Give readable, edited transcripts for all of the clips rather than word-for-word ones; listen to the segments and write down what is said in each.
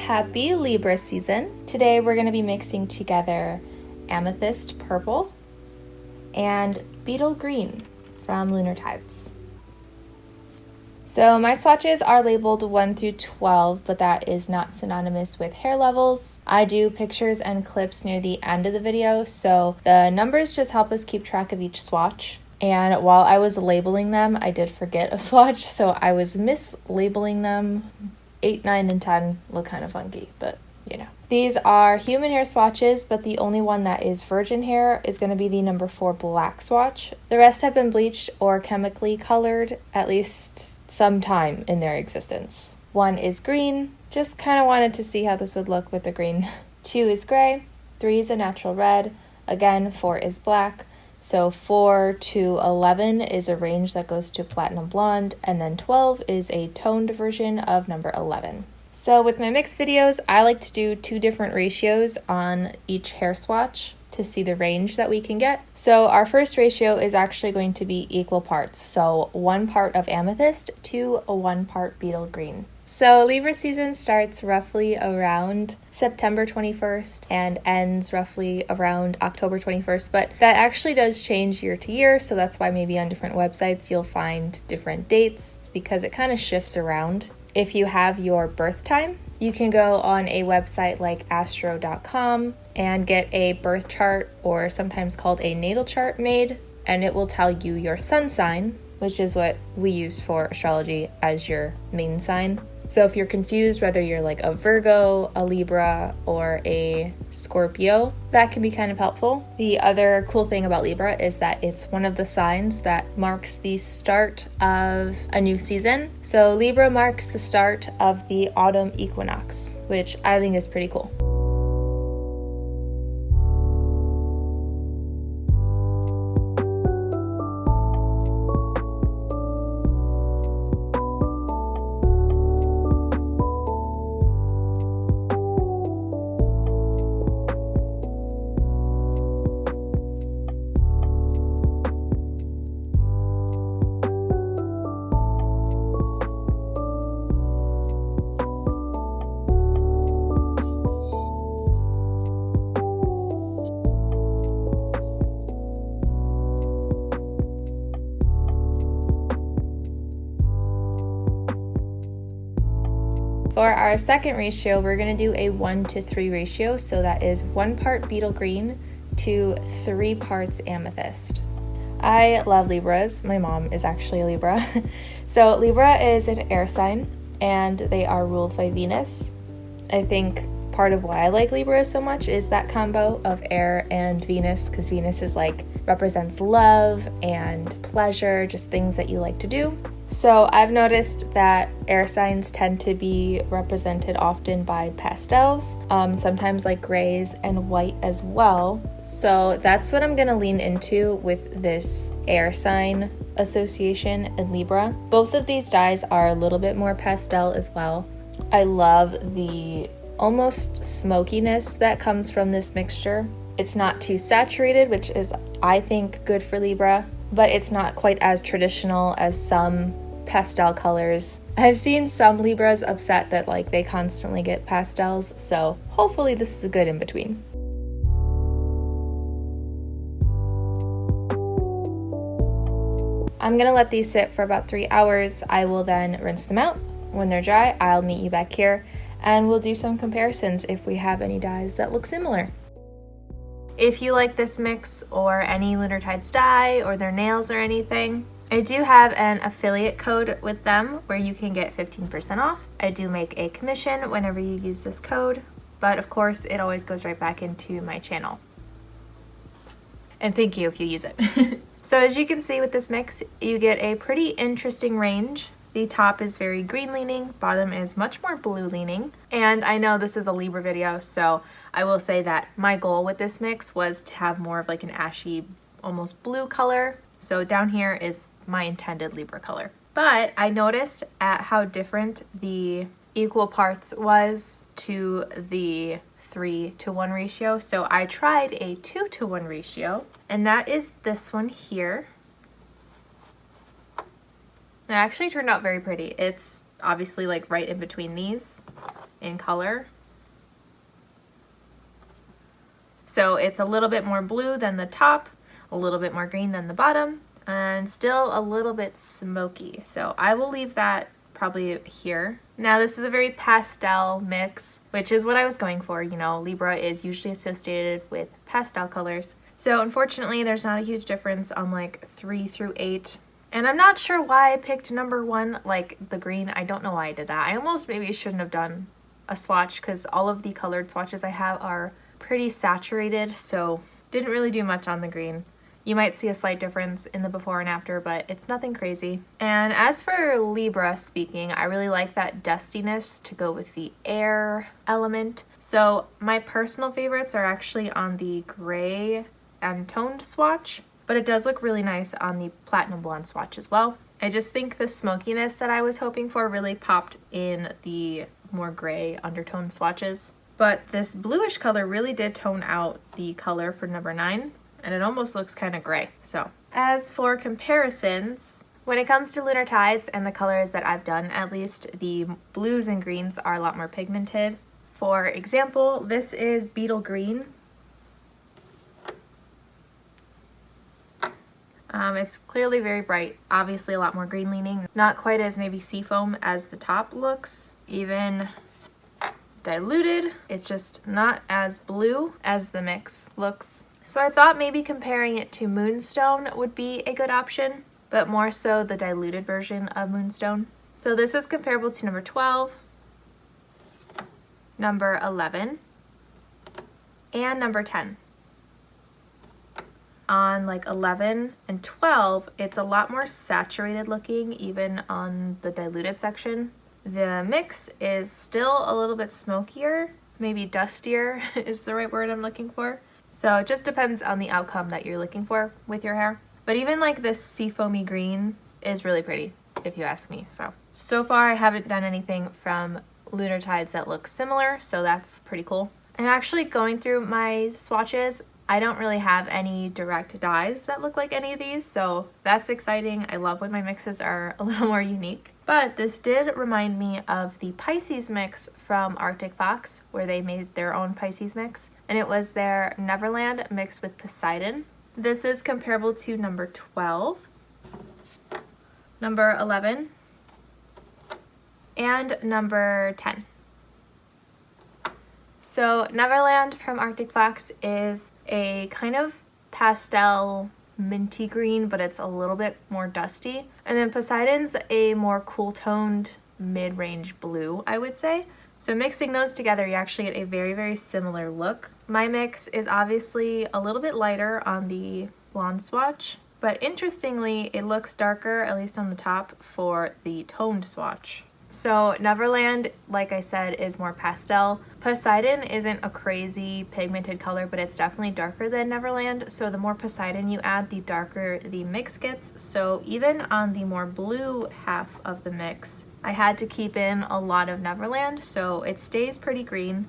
Happy Libra season. Today we're going to be mixing together Amethyst purple and Beetle green from Lunar Tides. So my swatches are labeled 1 through 12, but that is not synonymous with hair levels. I do pictures and clips near the end of the video, so the numbers just help us keep track of each swatch. And while I was labeling them, I did forget a swatch, so I was mislabeling them. 8, 9, and 10 look kind of funky, but you know. These are human hair swatches, but the only one that is virgin hair is going to be the number 4 black swatch. The rest have been bleached or chemically colored at least some time in their existence. 1 is green, just kind of wanted to see how this would look with the green. 2 is gray, 3 is a natural red, again 4 is black. So 4 to 11 is a range that goes to platinum blonde, and then 12 is a toned version of number 11. So with my mix videos, I like to do 2 different ratios on each hair swatch to see the range that we can get. So our first ratio is actually going to be equal parts. So 1 part of Amethyst to 1 part Beetle green. So Libra season starts roughly around September 21st and ends roughly around October 21st, but that actually does change year to year, so that's why maybe on different websites you'll find different dates because it kind of shifts around. If you have your birth time, you can go on a website like astro.com and get a birth chart, or sometimes called a natal chart, made, and it will tell you your sun sign, which is what we use for astrology as your main sign. So if you're confused whether you're like a Virgo, a Libra, or a Scorpio, that can be kind of helpful. The other cool thing about Libra is that it's one of the signs that marks the start of a new season. So Libra marks the start of the autumn equinox, which I think is pretty cool. For our second ratio, we're going to do a 1 to 3 ratio, so that is 1 part Beetle green to 3 parts Amethyst. I love Libras. My mom is actually a Libra. So Libra is an air sign, and they are ruled by Venus. I think part of why I like Libra so much is that combo of air and Venus, because Venus is like represents love and pleasure, just things that you like to do. So I've noticed that air signs tend to be represented often by pastels, sometimes like grays and white as well. So that's what I'm gonna lean into with this air sign association in Libra. Both of these dyes are a little bit more pastel as well. I love the almost smokiness that comes from this mixture. It's not too saturated, which is, I think, good for Libra, but it's not quite as traditional as some pastel colors. I've seen some Libras upset that like they constantly get pastels, so hopefully this is a good in between. I'm gonna let these sit for about 3 hours. I will then rinse them out. When they're dry, I'll meet you back here and we'll do some comparisons if we have any dyes that look similar. If you like this mix or any Lunar Tides dye or their nails or anything, I do have an affiliate code with them where you can get 15% off. I do make a commission whenever you use this code, but of course it always goes right back into my channel. And thank you if you use it. So as you can see with this mix, you get a pretty interesting range. The top is very green leaning, bottom is much more blue leaning. And I know this is a Libra video, so I will say that my goal with this mix was to have more of like an ashy, almost blue color. So down here is my intended Libra color. But I noticed at how different the equal parts was to the 3 to 1 ratio. So I tried a 2 to 1 ratio, and that is this one here. It actually turned out very pretty. It's obviously like right in between these. in color. So it's a little bit more blue than the top, a little bit more green than the bottom, and still a little bit smoky. So I will leave that probably here. Now this is a very pastel mix, which is what I was going for. You know, Libra is usually associated with pastel colors. So unfortunately, there's not a huge difference on like 3 through 8. And I'm not sure why I picked number 1, like the green. I don't know why I did that. I almost maybe shouldn't have done a swatch because all of the colored swatches I have are pretty saturated, so didn't really do much on the green. You might see a slight difference in the before and after, but it's nothing crazy. And as for Libra speaking, I really like that dustiness to go with the air element. So my personal favorites are actually on the gray and toned swatch, but it does look really nice on the platinum blonde swatch as well. I just think the smokiness that I was hoping for really popped in the more gray undertone swatches. But this bluish color really did tone out the color for number 9, and it almost looks kind of gray. So as for comparisons, when it comes to lunar tides and the colors that I've done, at least the blues and greens are a lot more pigmented. For example, this is Beetle green. It's clearly very bright, obviously a lot more green leaning, not quite as maybe seafoam as the top looks, even diluted. It's just not as blue as the mix looks. So I thought maybe comparing it to Moonstone would be a good option, but more so the diluted version of Moonstone. So this is comparable to number 12, number 11, and number 10. On like 11 and 12, it's a lot more saturated looking, even on the diluted section. The mix is still a little bit smokier, maybe dustier is the right word I'm looking for. So it just depends on the outcome that you're looking for with your hair. But even like this seafoamy green is really pretty, if you ask me. So far I haven't done anything from lunar tides that looks similar, so that's pretty cool. And actually going through my swatches, I don't really have any direct dyes that look like any of these, so that's exciting. I love when my mixes are a little more unique. But this did remind me of the Pisces mix from Arctic Fox, where they made their own Pisces mix, and it was their Neverland mixed with Poseidon. This is comparable to number 12, number 11, and number 10. So Neverland from Arctic Fox is a kind of pastel minty green, but it's a little bit more dusty. And then Poseidon's a more cool toned mid-range blue, I would say. So mixing those together, you actually get a very, very similar look. My mix is obviously a little bit lighter on the blonde swatch, but interestingly, it looks darker, at least on the top, for the toned swatch. So Neverland, like I said, is more pastel. Poseidon isn't a crazy pigmented color, but it's definitely darker than Neverland. So the more Poseidon you add, the darker the mix gets. So even on the more blue half of the mix, I had to keep in a lot of Neverland, so it stays pretty green.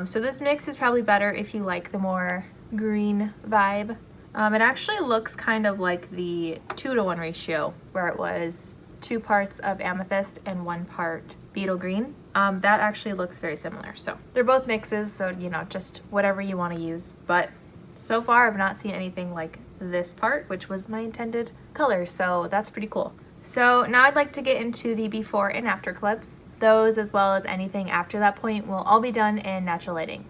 So this mix is probably better if you like the more green vibe. It actually looks kind of like the 2-to-1 ratio, where it was 2 parts of Amethyst and 1 part Beetle green. That actually looks very similar. So they're both mixes, so you know, just whatever you want to use. But so far I've not seen anything like this part, which was my intended color, so that's pretty cool. So now I'd like to get into the before and after clips. Those, as well as anything after that point, will all be done in natural lighting.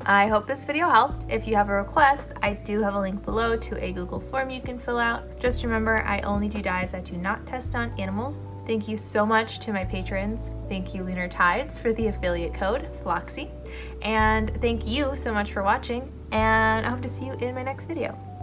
I hope this video helped. If you have a request, I do have a link below to a Google form you can fill out. Just remember, I only do dyes that do not test on animals. Thank you so much to my patrons. Thank you, Lunar Tides, for the affiliate code, Floxy. And thank you so much for watching, and I hope to see you in my next video.